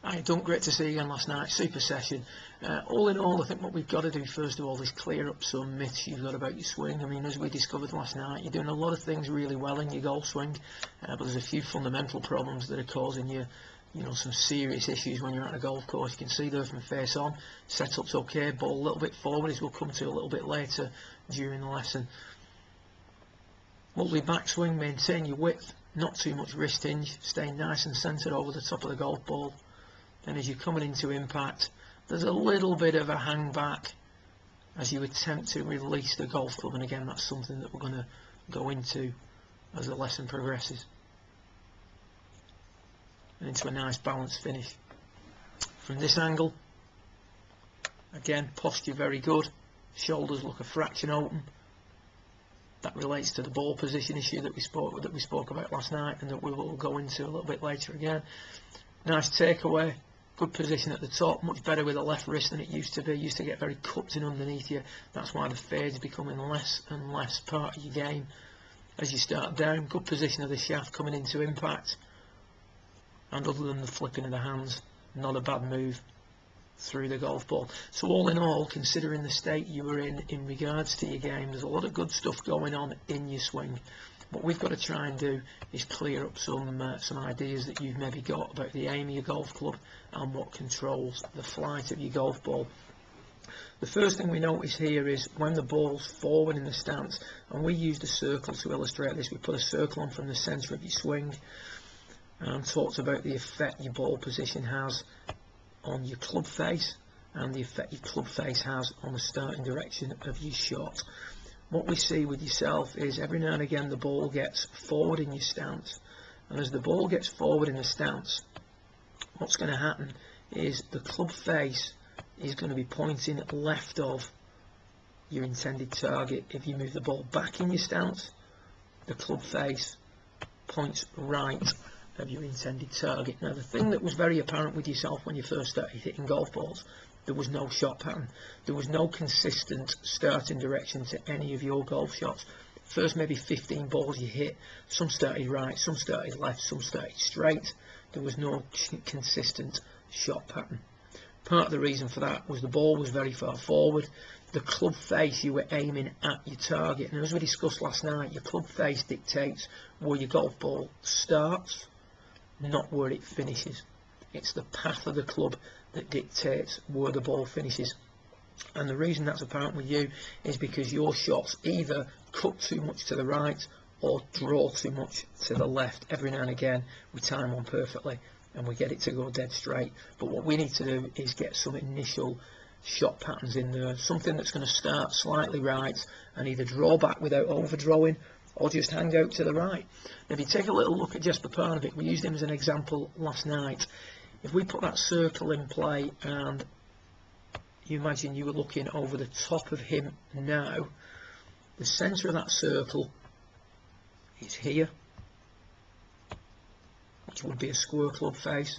Hi, Dunk, great to see you again last night. Super session. All in all, I think what we've got to do first of all is clear up some myths you've got about your swing. I mean, as we discovered last night, you're doing a lot of things really well in your golf swing, but there's a few fundamental problems that are causing you, some serious issues when you're at a golf course. You can see there from face on, setup's okay, ball a little bit forward, as we'll come to a little bit later during the lesson. Lovely backswing, maintain your width, not too much wrist hinge, stay nice and centred over the top of the golf ball. And as you're coming into impact, there's a little bit of a hang back as you attempt to release the golf club, and again that's something that we're going to go into as the lesson progresses, and into a nice balanced finish. From this angle, again posture very good, shoulders look a fraction open. That relates to the ball position issue that we spoke about last night, and that we will go into a little bit later again. Nice takeaway. Good position at the top, much better with the left wrist than it used to be. It used to get very cupped in underneath you. That's why the fade's becoming less and less part of your game as you start down. Good position of the shaft coming into impact. And other than the flipping of the hands, not a bad move through the golf ball. So all in all, considering the state you were in regards to your game, there's a lot of good stuff going on in your swing. What we've got to try and do is clear up some ideas that you've maybe got about the aim of your golf club and what controls the flight of your golf ball. The first thing we notice here is when the ball's forward in the stance, and we used a circle to illustrate this. We put a circle on from the centre of your swing and talked about the effect your ball position has on your club face and the effect your club face has on the starting direction of your shot. What we see with yourself is every now and again the ball gets forward in your stance, and as the ball gets forward in the stance, what's going to happen is the club face is going to be pointing left of your intended target. If you move the ball back in your stance, the club face points right of your intended target. Now, the thing that was very apparent with yourself when you first started hitting golf balls, there was no shot pattern. There was no consistent starting direction to any of your golf shots. First maybe 15 balls you hit, some started right, some started left, some started straight. There was no consistent shot pattern. Part of the reason for that was the ball was very far forward. The club face, you were aiming at your target. And as we discussed last night, your club face dictates where your golf ball starts, not where it finishes. It's the path of the club that dictates where the ball finishes. And the reason that's apparent with you is because your shots either cut too much to the right or draw too much to the left. Every now and again we time one perfectly and we get it to go dead straight. But what we need to do is get some initial shot patterns in there, something that's going to start slightly right and either draw back without overdrawing or just hang out to the right. Now, if you take a little look at Jesper Parnevik, we used him as an example last night. If we put that circle in play and you imagine you were looking over the top of him now, the centre of that circle is here, which would be a square club face.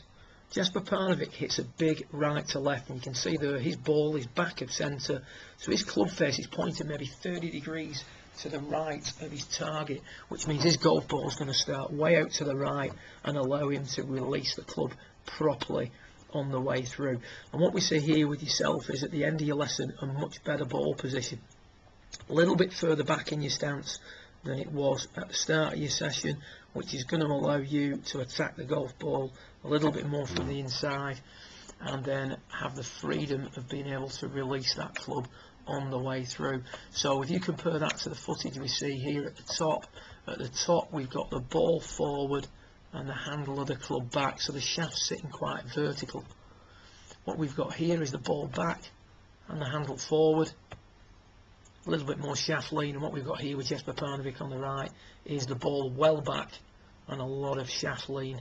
Jesper Parnevik hits a big right to left, and you can see there his ball is back of centre, so his club face is pointing maybe 30 degrees to the right of his target, which means his golf ball is going to start way out to the right and allow him to release the club properly on the way through. And what we see here with yourself is at the end of your lesson a much better ball position, a little bit further back in your stance than it was at the start of your session, which is going to allow you to attack the golf ball a little bit more from the inside and then have the freedom of being able to release that club on the way through. So if you compare that to the footage we see here at the top we've got the ball forward and the handle of the club back, so the shaft's sitting quite vertical. What we've got here is the ball back and the handle forward, a little bit more shaft lean, and what we've got here with Jesper Parnevik on the right is the ball well back and a lot of shaft lean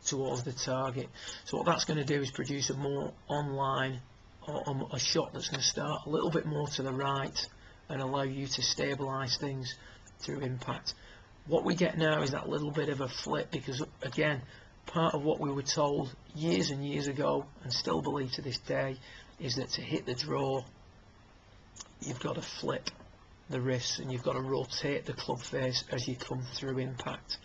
towards the target. So what that's going to do is produce a more online or a shot that's going to start a little bit more to the right and allow you to stabilise things through impact. What we get now is that little bit of a flip, because again, part of what we were told years and years ago and still believe to this day is that to hit the draw you've got to flip the wrists and you've got to rotate the club face as you come through impact.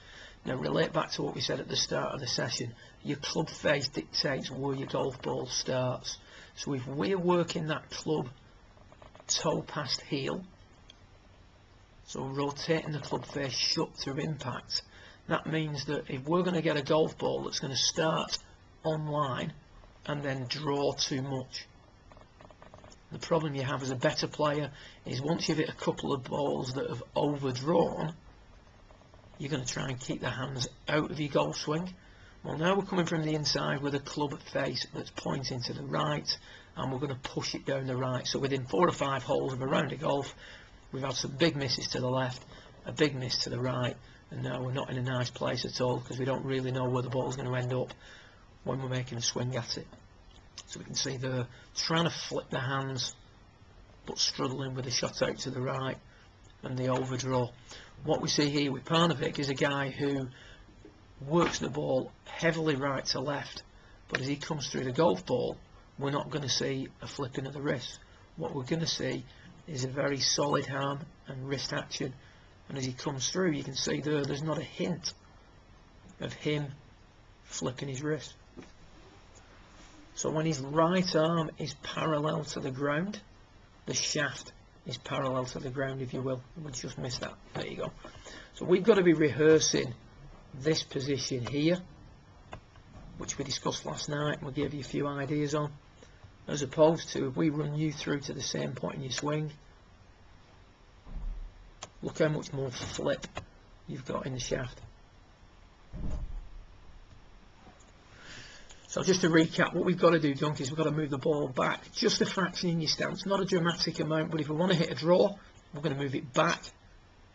Now relate back to what we said at the start of the session. Your club face dictates where your golf ball starts. So if we're working that club toe past heel, so rotating the club face shut through impact, that means that if we're going to get a golf ball that's going to start on line and then draw too much, the problem you have as a better player is once you've hit a couple of balls that have overdrawn, you're going to try and keep the hands out of your golf swing. Well, now we're coming from the inside with a club face that's pointing to the right, and we're going to push it down the right. So within 4 or 5 holes of a round of golf, we've had some big misses to the left, a big miss to the right, and now we're not in a nice place at all because we don't really know where the ball's going to end up when we're making a swing at it. So we can see they're trying to flip the hands but struggling with the shot out to the right and the overdraw. What we see here with Parnevik is a guy who works the ball heavily right to left, but as he comes through the golf ball, we're not going to see a flipping of the wrist. What we're going to see is a very solid arm and wrist action, and as he comes through, you can see there's not a hint of him flipping his wrist. So when his right arm is parallel to the ground, the shaft is parallel to the ground, if you will. We just missed that. There you go. So we've got to be rehearsing this position here, which we discussed last night and we gave you a few ideas on, as opposed to if we run you through to the same point in your swing, look how much more flip you've got in the shaft. So just to recap, what we've got to do, Duncan, is we've got to move the ball back just a fraction in your stance, not a dramatic amount, but if we want to hit a draw, we're going to move it back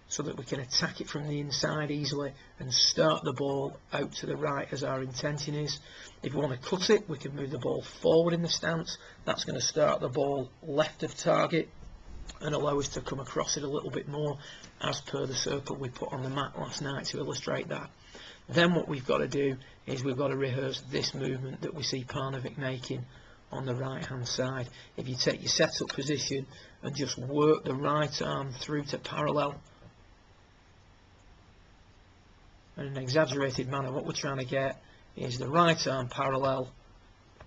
so that we can attack it from the inside easily and start the ball out to the right as our intention is. If we want to cut it, we can move the ball forward in the stance. That's going to start the ball left of target and allow us to come across it a little bit more as per the circle we put on the mat last night to illustrate that. Then what we've got to do is we've got to rehearse this movement that we see Parnevik making on the right hand side. If you take your setup position and just work the right arm through to parallel in an exaggerated manner, what we're trying to get is the right arm parallel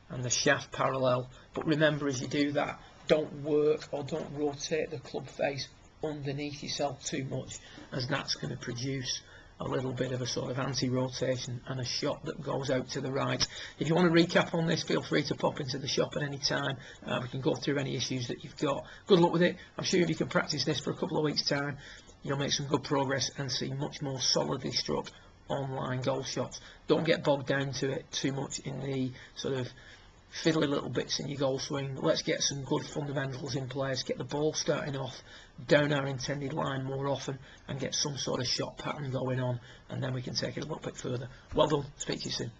and the shaft parallel. But remember, as you do that, don't work or don't rotate the club face underneath yourself too much, as that's going to produce a little bit of a sort of anti-rotation and a shot that goes out to the right. If you want to recap on this, feel free to pop into the shop at any time. We can go through any issues that you've got. Good luck with it. I'm sure if you can practice this for a couple of weeks' time, you'll make some good progress and see much more solidly struck online golf shots. Don't get bogged down to it too much in the sort of fiddly little bits in your golf swing. Let's get some good fundamentals in place, get the ball starting off down our intended line more often and get some sort of shot pattern going on, and then we can take it a little bit further. Well done. Speak to you soon.